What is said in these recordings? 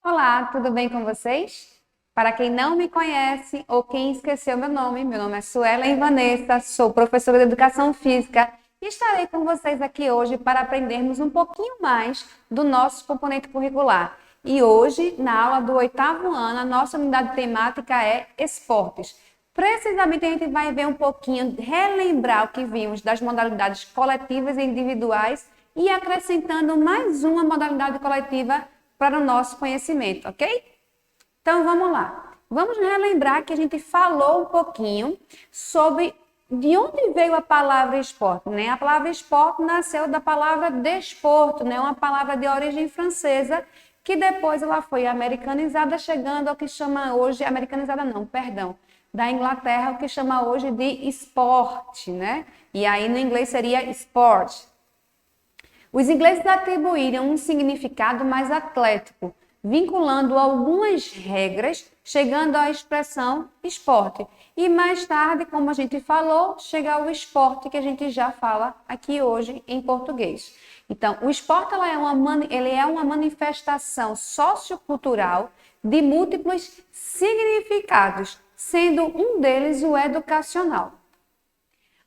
Olá, tudo bem com vocês? Para quem não me conhece ou quem esqueceu meu nome é Suelen Vanessa, sou professora de Educação Física e estarei com vocês aqui hoje para aprendermos um pouquinho mais do nosso componente curricular. E hoje, na aula do 8º ano, a nossa unidade temática é esportes. Precisamente a gente vai ver um pouquinho, relembrar o que vimos das modalidades coletivas e individuais e acrescentando mais uma modalidade coletiva para o nosso conhecimento, ok? Então vamos lá. Vamos relembrar que a gente falou um pouquinho sobre de onde veio a palavra esporte, né? A palavra esporte nasceu da palavra desporto, né? Uma palavra de origem francesa que depois ela foi americanizada, chegando ao que chama hoje, americanizada não, perdão, da Inglaterra, o que chama hoje de esporte, né? E aí no inglês seria sport. Os ingleses atribuíram um significado mais atlético, vinculando algumas regras, chegando à expressão esporte. E mais tarde, como a gente falou, chega ao esporte que a gente já fala aqui hoje em português. Então, o esporte ele é uma manifestação sociocultural de múltiplos significados, sendo um deles o educacional.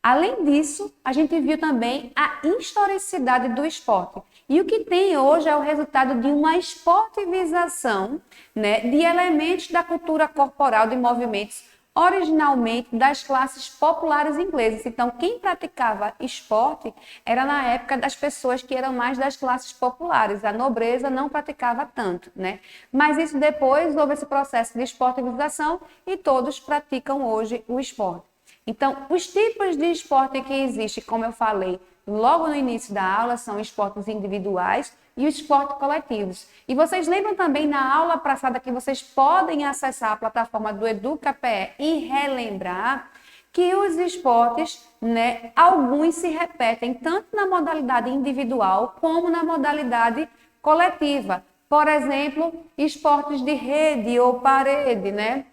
Além disso, a gente viu também a historicidade do esporte. E o que tem hoje é o resultado de uma esportivização, né, de elementos da cultura corporal de movimentos originalmente das classes populares inglesas. Então, quem praticava esporte era na época das pessoas que eram mais das classes populares. A nobreza não praticava tanto, né? Mas isso depois houve esse processo de esportivização e todos praticam hoje o esporte. Então, os tipos de esporte que existem, como eu falei logo no início da aula, são esportes individuais e os esportes coletivos. E vocês lembram também na aula passada que vocês podem acessar a plataforma do EducaPE e relembrar que os esportes, né, alguns se repetem tanto na modalidade individual como na modalidade coletiva. Por exemplo, esportes de rede ou parede, né?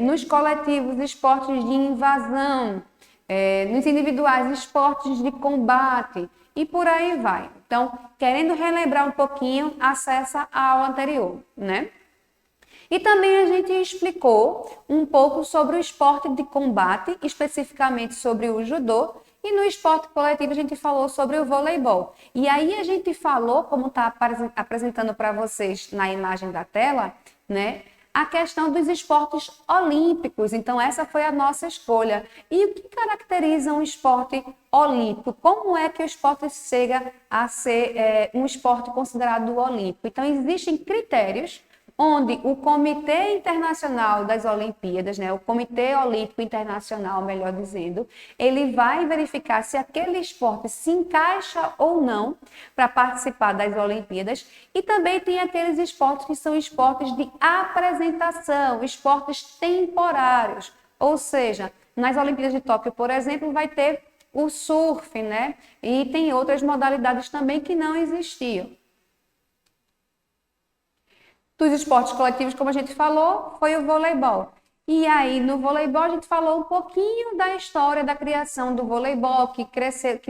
Nos coletivos, esportes de invasão, nos individuais, esportes de combate e por aí vai. Então, querendo relembrar um pouquinho, acessa a aula anterior, né? E também a gente explicou um pouco sobre o esporte de combate, especificamente sobre o judô, e no esporte coletivo a gente falou sobre o voleibol. E aí a gente falou, como está apresentando para vocês na imagem da tela, né? A questão dos esportes olímpicos. Então, essa foi a nossa escolha. E o que caracteriza um esporte olímpico? Como é que o esporte chega a ser um esporte considerado olímpico? Então, existem critérios onde o Comitê Internacional das Olimpíadas, né, o Comitê Olímpico Internacional, melhor dizendo, ele vai verificar se aquele esporte se encaixa ou não para participar das Olimpíadas. E também tem aqueles esportes que são esportes de apresentação, esportes temporários. Ou seja, nas Olimpíadas de Tóquio, por exemplo, vai ter o surf, né? E tem outras modalidades também que não existiam. Dos esportes coletivos, como a gente falou, foi o voleibol. E aí, no voleibol, a gente falou um pouquinho da história da criação do voleibol, que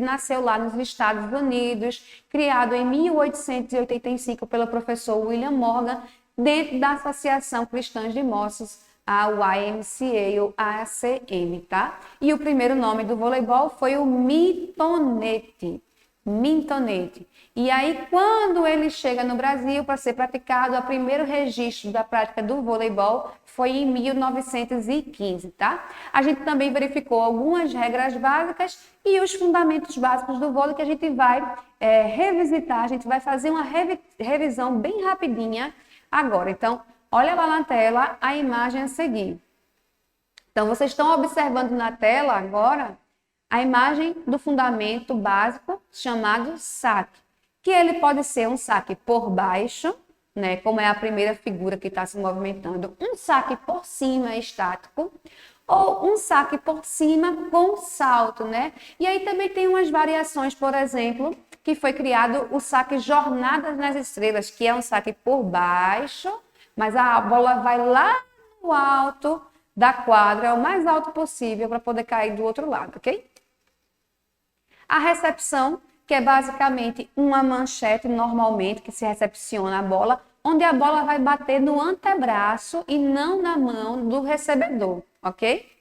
nasceu lá nos Estados Unidos, criado em 1885 pelo professor William Morgan, dentro da Associação Cristã de Moços, a YMCA ou ACM, tá? E o primeiro nome do voleibol foi o mintonete. Mintonete. E aí, quando ele chega no Brasil para ser praticado, o primeiro registro da prática do voleibol foi em 1915, tá? A gente também verificou algumas regras básicas e os fundamentos básicos do vôlei que a gente vai revisitar, a gente vai fazer uma revisão bem rapidinha agora. Então, olha lá na tela a imagem a seguir. Então, vocês estão observando na tela agora a imagem do fundamento básico chamado saque, que ele pode ser um saque por baixo, né, como é a primeira figura que está se movimentando, um saque por cima estático, ou um saque por cima com salto, né? E aí também tem umas variações, por exemplo, que foi criado o saque Jornadas nas Estrelas, que é um saque por baixo, mas a bola vai lá no alto da quadra, o mais alto possível, para poder cair do outro lado, ok? A recepção, que é basicamente uma manchete, normalmente, que se recepciona a bola, onde a bola vai bater no antebraço e não na mão do recebedor, ok?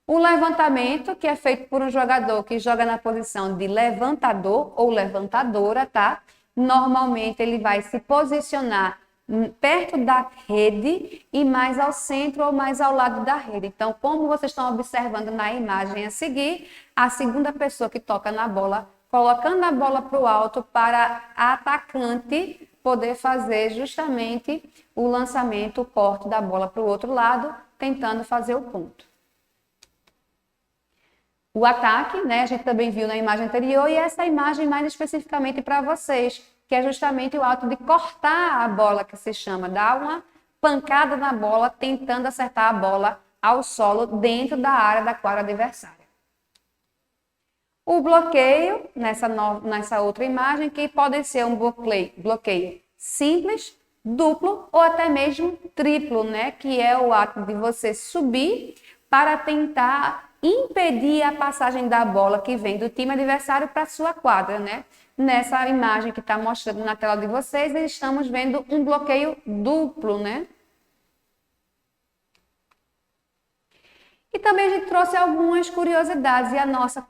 O levantamento, que é feito por um jogador que joga na posição de levantador ou levantadora, tá? Normalmente ele vai se posicionar perto da rede e mais ao centro ou mais ao lado da rede. Então, como vocês estão observando na imagem a seguir, a segunda pessoa que toca na bola, colocando a bola para o alto para a atacante poder fazer justamente o lançamento, o corte da bola para o outro lado, tentando fazer o ponto. O ataque, né, a gente também viu na imagem anterior, e essa imagem mais especificamente para vocês, que é justamente o ato de cortar a bola, que se chama, dar uma pancada na bola, tentando acertar a bola ao solo dentro da área da quadra adversária. O bloqueio, nessa outra imagem, que pode ser um bloqueio simples, duplo ou até mesmo triplo, né, que é o ato de você subir para tentar impedir a passagem da bola que vem do time adversário para a sua quadra, né? Nessa imagem que está mostrando na tela de vocês, estamos vendo um bloqueio duplo, né? E também a gente trouxe algumas curiosidades, e a nossa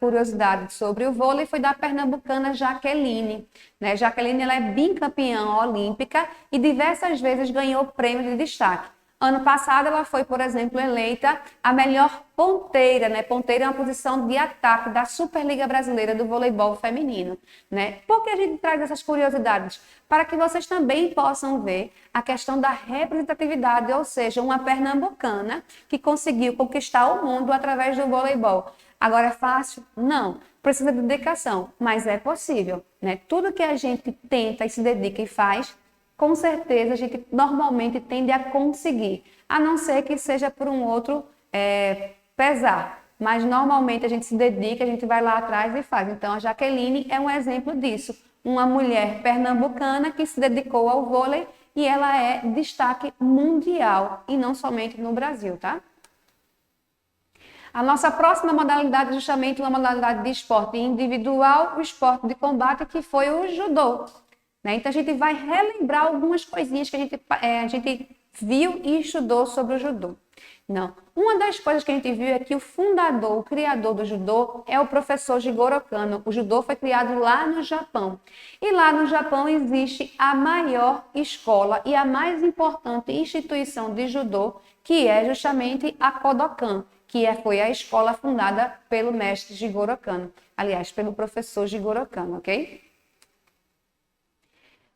curiosidade sobre o vôlei foi da pernambucana Jaqueline. Né? Jaqueline ela é bicampeã olímpica e diversas vezes ganhou prêmio de destaque. Ano passado, ela foi, por exemplo, eleita a melhor ponteira, né? Ponteira é uma posição de ataque da Superliga Brasileira do Voleibol Feminino, né? Por que a gente traz essas curiosidades? Para que vocês também possam ver a questão da representatividade, ou seja, uma pernambucana que conseguiu conquistar o mundo através do voleibol. Agora é fácil? Não. Precisa de dedicação, mas é possível, né? Tudo que a gente tenta e se dedica e faz, com certeza a gente normalmente tende a conseguir, a não ser que seja por um outro pesar. Mas normalmente a gente se dedica, a gente vai lá atrás e faz. Então a Jaqueline é um exemplo disso. Uma mulher pernambucana que se dedicou ao vôlei e ela é destaque mundial e não somente no Brasil, tá? A nossa próxima modalidade é justamente uma modalidade de esporte individual, o esporte de combate, que foi o judô. Então, a gente vai relembrar algumas coisinhas que a gente viu e estudou sobre o judô. Não. Uma das coisas que a gente viu é que o fundador, o criador do judô é o professor Jigoro Kano. O judô foi criado lá no Japão. E lá no Japão existe a maior escola e a mais importante instituição de judô, que é justamente a Kodokan, que foi a escola fundada pelo mestre Jigoro Kano. Aliás, pelo professor Jigoro Kano, ok?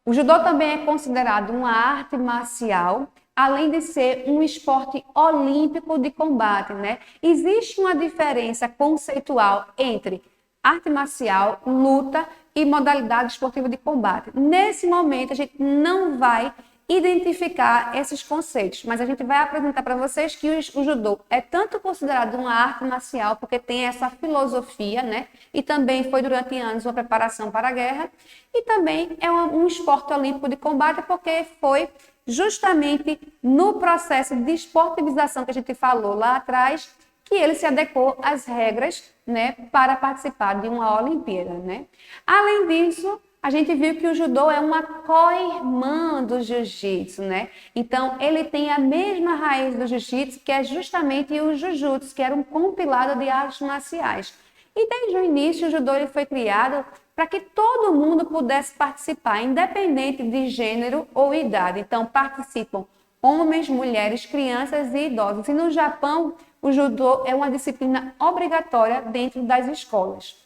O judô também é considerado uma arte marcial, além de ser um esporte olímpico de combate, né? Existe uma diferença conceitual entre arte marcial, luta e modalidade esportiva de combate. Nesse momento, a gente não vai identificar esses conceitos, mas a gente vai apresentar para vocês que o judô é tanto considerado uma arte marcial, porque tem essa filosofia, né? E também foi durante anos uma preparação para a guerra, e também é um esporte olímpico de combate, porque foi justamente no processo de esportivização que a gente falou lá atrás, que ele se adequou às regras, né, para participar de uma Olimpíada, né? Além disso, a gente viu que o judô é uma co-irmã do jiu-jitsu, né? Então, ele tem a mesma raiz do jiu-jitsu, que é justamente o jujutsu, que era um compilado de artes marciais. E desde o início, o judô ele foi criado para que todo mundo pudesse participar, independente de gênero ou idade. Então, participam homens, mulheres, crianças e idosos. E no Japão, o judô é uma disciplina obrigatória dentro das escolas.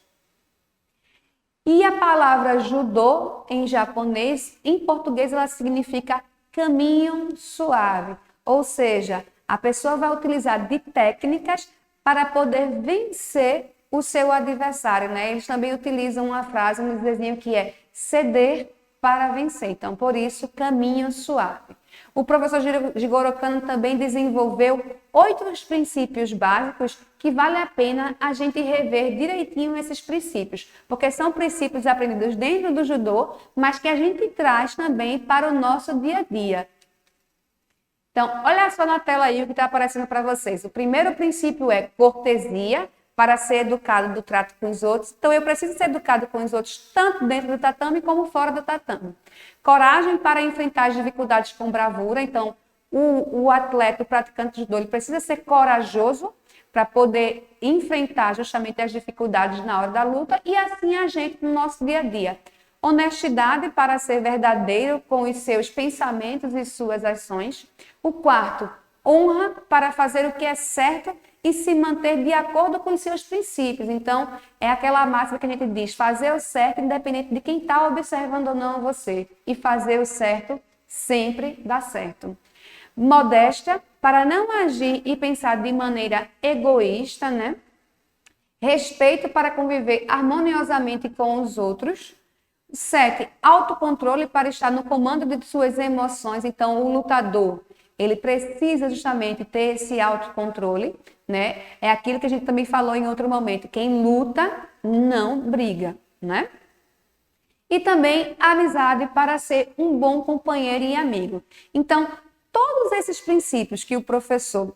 E a palavra judô, em japonês, em português, ela significa caminho suave. Ou seja, a pessoa vai utilizar de técnicas para poder vencer o seu adversário, né? Eles também utilizam uma frase, um desenho que é ceder para vencer. Então, por isso, caminho suave. O professor Jigoro Kano também desenvolveu 8 princípios básicos que vale a pena a gente rever direitinho esses princípios, porque são princípios aprendidos dentro do judô, mas que a gente traz também para o nosso dia a dia. Então, olha só na tela aí o que está aparecendo para vocês. O primeiro princípio é cortesia, para ser educado do trato com os outros. Então, eu preciso ser educado com os outros, tanto dentro do tatame como fora do tatame. Coragem para enfrentar as dificuldades com bravura. Então, o atleta, o praticante de judô, ele precisa ser corajoso para poder enfrentar justamente as dificuldades na hora da luta e assim a gente no nosso dia a dia. Honestidade para ser verdadeiro com os seus pensamentos e suas ações. O quarto, honra para fazer o que é certo e se manter de acordo com os seus princípios. Então, é aquela máxima que a gente diz, fazer o certo independente de quem está observando ou não você. E fazer o certo sempre dá certo. Modéstia para não agir e pensar de maneira egoísta, né? Respeito para conviver harmoniosamente com os outros. 7, autocontrole para estar no comando de suas emoções. Então, o lutador, ele precisa justamente ter esse autocontrole, né? É aquilo que a gente também falou em outro momento. Quem luta não briga, né? E também amizade para ser um bom companheiro e amigo. Então, todos esses princípios que o professor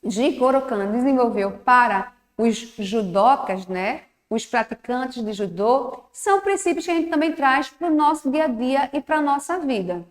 Jigoro Kano desenvolveu para os judocas, né? Os praticantes de judô, são princípios que a gente também traz para o nosso dia a dia e para a nossa vida.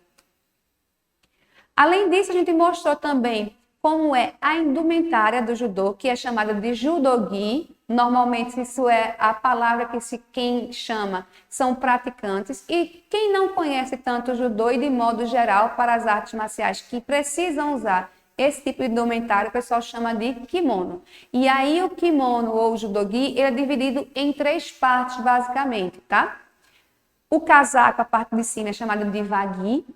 Além disso, a gente mostrou também como é a indumentária do judô, que é chamada de judogi. Normalmente, isso é a palavra que quem chama são praticantes. E quem não conhece tanto o judô e, de modo geral, para as artes marciais que precisam usar esse tipo de indumentário, o pessoal chama de kimono. E aí, o kimono ou o judogi, ele é dividido em 3 partes, basicamente, tá? O casaco, a parte de cima, é chamada de wagi.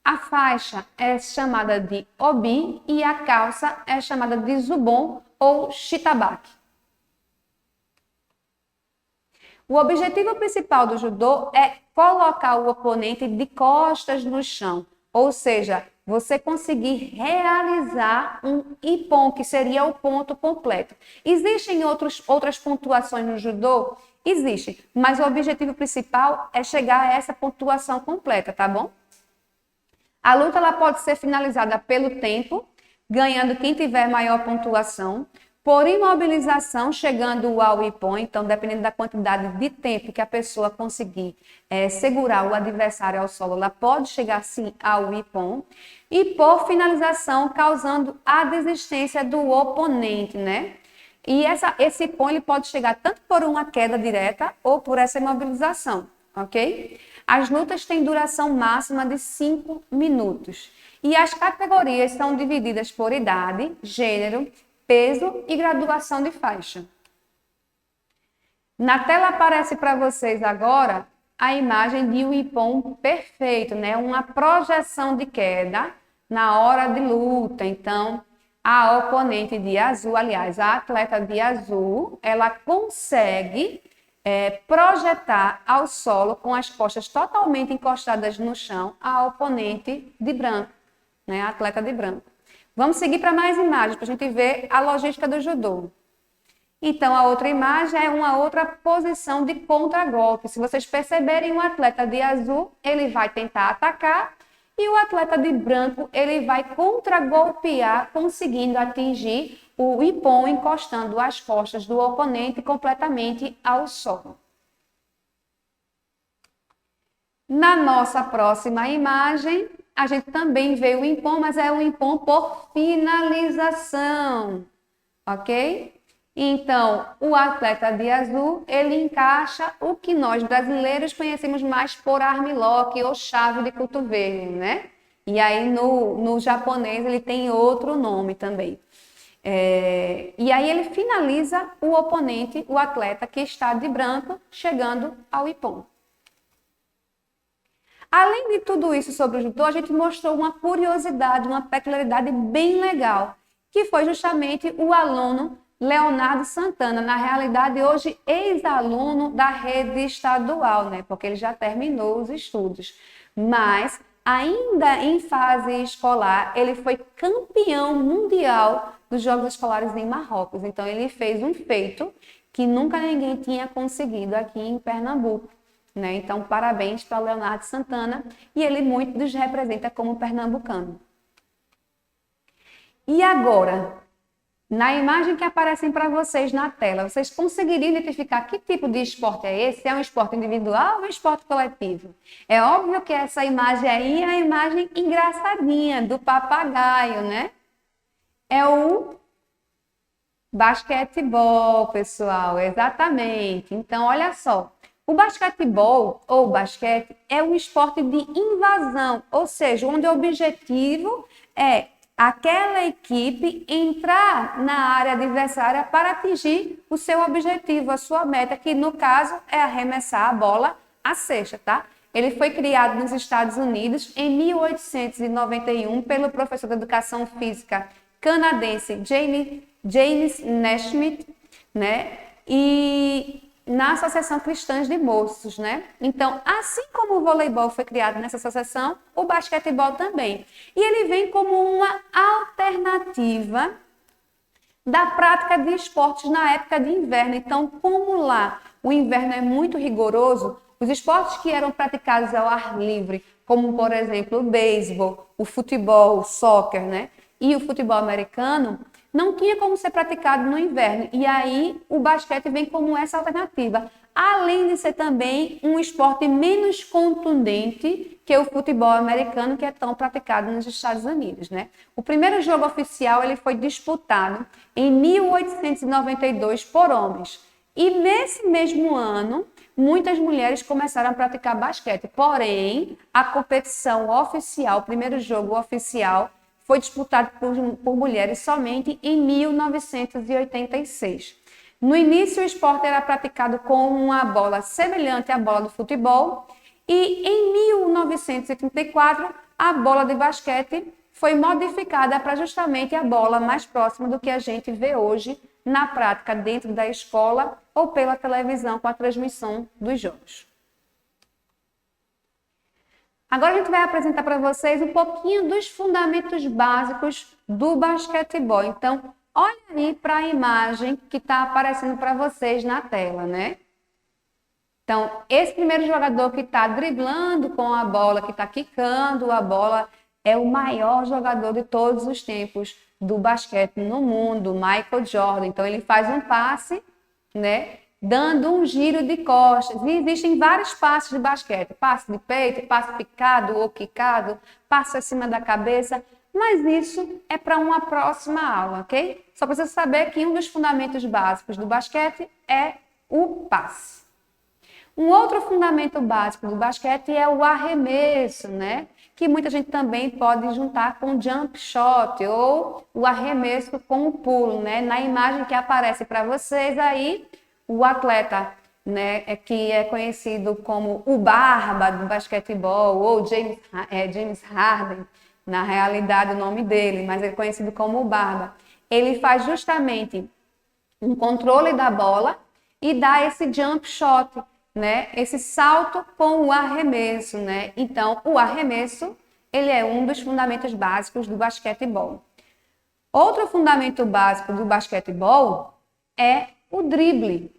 A faixa é chamada de obi e a calça é chamada de zubon ou shitabaki. O objetivo principal do judô é colocar o oponente de costas no chão, ou seja, você conseguir realizar um ippon, que seria o ponto completo. Existem outras pontuações no judô? Existem, mas o objetivo principal é chegar a essa pontuação completa, tá bom? A luta ela pode ser finalizada pelo tempo, ganhando quem tiver maior pontuação, por imobilização, chegando ao ippon. Então, dependendo da quantidade de tempo que a pessoa conseguir segurar o adversário ao solo, ela pode chegar sim ao ippon. E por finalização, causando a desistência do oponente, né? E esse ippon ele pode chegar tanto por uma queda direta ou por essa imobilização, ok? As lutas têm duração máxima de 5 minutos. E as categorias são divididas por idade, gênero, peso e graduação de faixa. Na tela aparece para vocês agora a imagem de um ippon perfeito, né? Uma projeção de queda na hora de luta. Então, a oponente de azul, aliás, a atleta de azul, ela consegue projetar ao solo com as costas totalmente encostadas no chão a oponente de branco, né? A atleta de branco. Vamos seguir para mais imagens para a gente ver a logística do judô. Então, a outra imagem é uma outra posição de contragolpe. Se vocês perceberem, o atleta de azul, ele vai tentar atacar e o atleta de branco, ele vai contragolpear, conseguindo atingir o ippon, encostando as costas do oponente completamente ao solo. Na nossa próxima imagem, a gente também vê o ippon, mas é um ippon por finalização, ok? Então, o atleta de azul, ele encaixa o que nós brasileiros conhecemos mais por armlock ou chave de cotovelo, né? E aí no japonês ele tem outro nome também. E aí ele finaliza o oponente, o atleta que está de branco, chegando ao ippon. Além de tudo isso sobre o judô, a gente mostrou uma curiosidade, uma peculiaridade bem legal, que foi justamente o aluno Leonardo Santana, na realidade hoje ex-aluno da rede estadual, né? Porque ele já terminou os estudos, mas ainda em fase escolar, ele foi campeão mundial dos Jogos Escolares em Marrocos. Então ele fez um feito que nunca ninguém tinha conseguido aqui em Pernambuco, né? Então parabéns para o Leonardo Santana, e ele muito nos representa como pernambucano. E agora, Na imagem que aparecem para vocês na tela, vocês conseguiriam identificar que tipo de esporte é esse? É um esporte individual ou um esporte coletivo? É óbvio que essa imagem aí é a imagem engraçadinha do papagaio, né? É o basquetebol, pessoal, exatamente. Então, olha só. O basquetebol ou basquete é um esporte de invasão, ou seja, onde o objetivo é aquela equipe entrar na área adversária para atingir o seu objetivo, a sua meta, que no caso é arremessar a bola à cesta, tá? Ele foi criado nos Estados Unidos em 1891 pelo professor de educação física canadense James Naismith, né? E na Associação Cristã de Moços, né? Então, assim como o voleibol foi criado nessa associação, o basquetebol também. E ele vem como uma alternativa da prática de esportes na época de inverno. Então, como lá o inverno é muito rigoroso, os esportes que eram praticados ao ar livre, como por exemplo o beisebol, o futebol, o soccer, né? E o futebol americano, não tinha como ser praticado no inverno. E aí o basquete vem como essa alternativa. Além de ser também um esporte menos contundente que o futebol americano, que é tão praticado nos Estados Unidos, né? O primeiro jogo oficial ele foi disputado em 1892 por homens. E nesse mesmo ano, muitas mulheres começaram a praticar basquete. Porém, a competição oficial, o primeiro jogo oficial, foi disputado por mulheres somente em 1986. No início, o esporte era praticado com uma bola semelhante à bola do futebol e em 1934, a bola de basquete foi modificada para justamente a bola mais próxima do que a gente vê hoje na prática dentro da escola ou pela televisão com a transmissão dos jogos. Agora a gente vai apresentar para vocês um pouquinho dos fundamentos básicos do basquetebol. Então, olha aí para a imagem que está aparecendo para vocês na tela, né? Então, esse primeiro jogador que está driblando com a bola, que está quicando a bola, é o maior jogador de todos os tempos do basquete no mundo, Michael Jordan. Então, ele faz um passe, né? Dando um giro de costas. E existem vários passes de basquete. Passe de peito, passe picado ou quicado, passe acima da cabeça. Mas isso é para uma próxima aula, ok? Só precisa saber que um dos fundamentos básicos do basquete é o passe. Um outro fundamento básico do basquete é o arremesso, né? Que muita gente também pode juntar com o jump shot ou o arremesso com o pulo, né? Na imagem que aparece para vocês aí, o atleta, né, que é conhecido como o Barba do basquetebol, ou James Harden, na realidade o nome dele, mas ele é conhecido como o Barba. Ele faz justamente um controle da bola e dá esse jump shot, né, esse salto com o arremesso, né? Então, o arremesso, ele é um dos fundamentos básicos do basquetebol. Outro fundamento básico do basquetebol é o drible,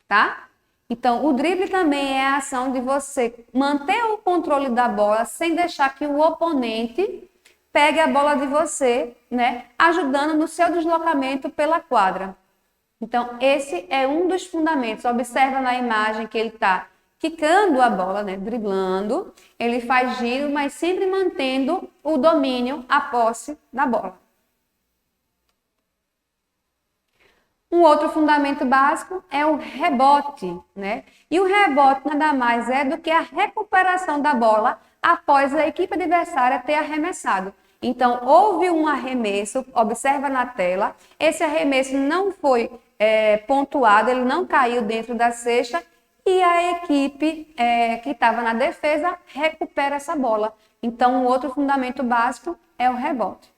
tá? Então, o drible também é a ação de você manter o controle da bola sem deixar que o oponente pegue a bola de você, né? Ajudando no seu deslocamento pela quadra. Então, esse é um dos fundamentos. Observa na imagem que ele está quicando a bola, né? Driblando. Ele faz giro, mas sempre mantendo o domínio, a posse da bola. Um outro fundamento básico é o rebote, né? E o rebote nada mais é do que a recuperação da bola após a equipe adversária ter arremessado. Então, houve um arremesso, observa na tela, esse arremesso não foi pontuado, ele não caiu dentro da cesta e a equipe que estava na defesa recupera essa bola. Então, um outro fundamento básico é o rebote.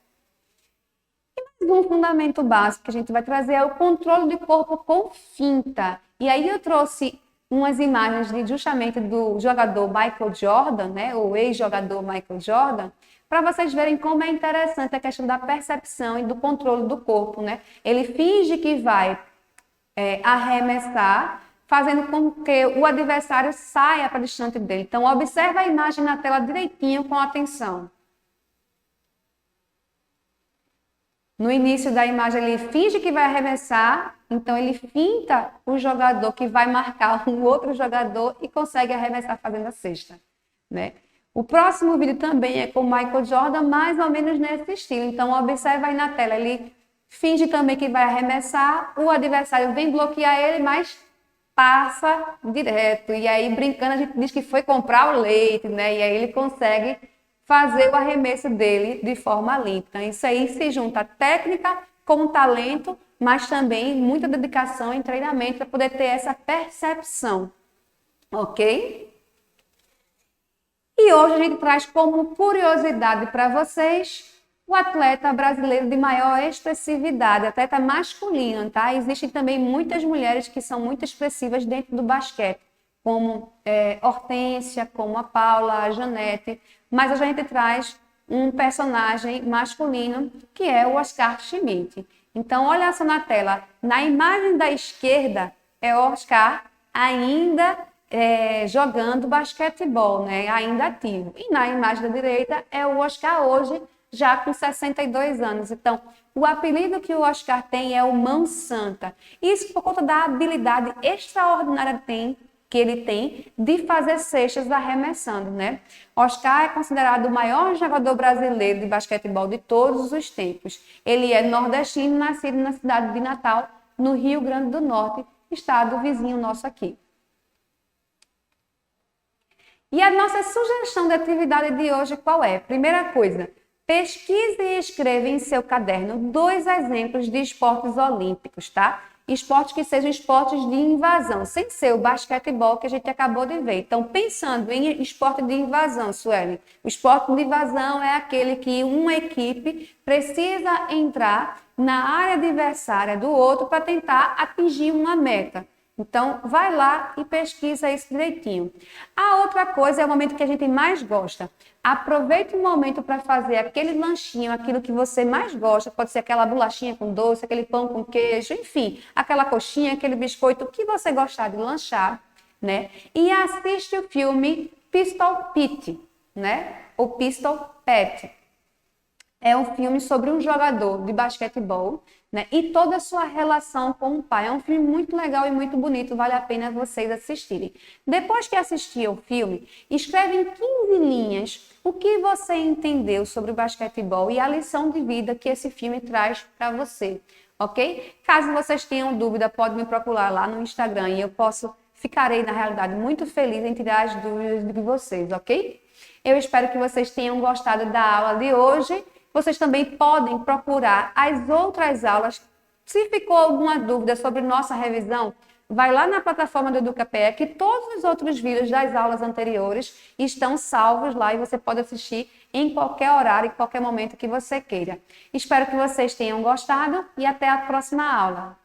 Um fundamento básico que a gente vai trazer é o controle do corpo com finta. E aí eu trouxe umas imagens justamente do jogador Michael Jordan, né, o ex-jogador Michael Jordan, para vocês verem como é interessante a questão da percepção e do controle do corpo, né? Ele finge que vai arremessar, fazendo com que o adversário saia para distante dele. Então, observa a imagem na tela direitinho com atenção. No início da imagem, ele finge que vai arremessar, então ele finta o jogador que vai marcar um outro jogador e consegue arremessar fazendo a cesta, né? O próximo vídeo também é com o Michael Jordan, mais ou menos nesse estilo. Então, observa aí na tela, ele finge também que vai arremessar, o adversário vem bloquear ele, mas passa direto. E aí, brincando, a gente diz que foi comprar o leite, né? E aí ele consegue fazer o arremesso dele de forma limpa. Então, isso aí se junta técnica com talento, mas também muita dedicação e treinamento para poder ter essa percepção, ok? E hoje a gente traz como curiosidade para vocês o atleta brasileiro de maior expressividade, atleta masculino, tá? Existem também muitas mulheres que são muito expressivas dentro do basquete, como Hortência, como a Paula, a Janete, mas a gente traz um personagem masculino que é o Oscar Schmidt. Então, olha só na tela, na imagem da esquerda é o Oscar ainda jogando basquetebol, né? Ainda ativo. E na imagem da direita é o Oscar hoje, já com 62 anos. Então, o apelido que o Oscar tem é o Mão Santa. Isso por conta da habilidade extraordinária que ele tem de fazer cestas arremessando, né? Oscar é considerado o maior jogador brasileiro de basquetebol de todos os tempos. Ele é nordestino, nascido na cidade de Natal, no Rio Grande do Norte, estado vizinho nosso aqui. E a nossa sugestão de atividade de hoje qual é? Primeira coisa, pesquise e escreva em seu caderno 2 exemplos de esportes olímpicos, tá? Esportes que sejam esportes de invasão, sem ser o basquetebol que a gente acabou de ver. Então, pensando em esporte de invasão, Sueli, o esporte de invasão é aquele que uma equipe precisa entrar na área adversária do outro para tentar atingir uma meta. Então, vai lá e pesquisa isso direitinho. A outra coisa é o momento que a gente mais gosta. Aproveite o momento para fazer aquele lanchinho, aquilo que você mais gosta. Pode ser aquela bolachinha com doce, aquele pão com queijo, enfim, aquela coxinha, aquele biscoito, o que você gostar de lanchar, né? E assiste o filme Pistol Pete, né? Ou Pistol Pete. É um filme sobre um jogador de basquetebol, né? E toda a sua relação com o pai. É um filme muito legal e muito bonito, vale a pena vocês assistirem. Depois que assistir ao filme, escreve em 15 linhas o que você entendeu sobre o basquetebol e a lição de vida que esse filme traz para você, ok? Caso vocês tenham dúvida, pode me procurar lá no Instagram e eu ficarei, na realidade, muito feliz em tirar as dúvidas de vocês, ok? Eu espero que vocês tenham gostado da aula de hoje. Vocês também podem procurar as outras aulas. Se ficou alguma dúvida sobre nossa revisão, vai lá na plataforma do EducaPE, que todos os outros vídeos das aulas anteriores estão salvos lá e você pode assistir em qualquer horário, em qualquer momento que você queira. Espero que vocês tenham gostado e até a próxima aula.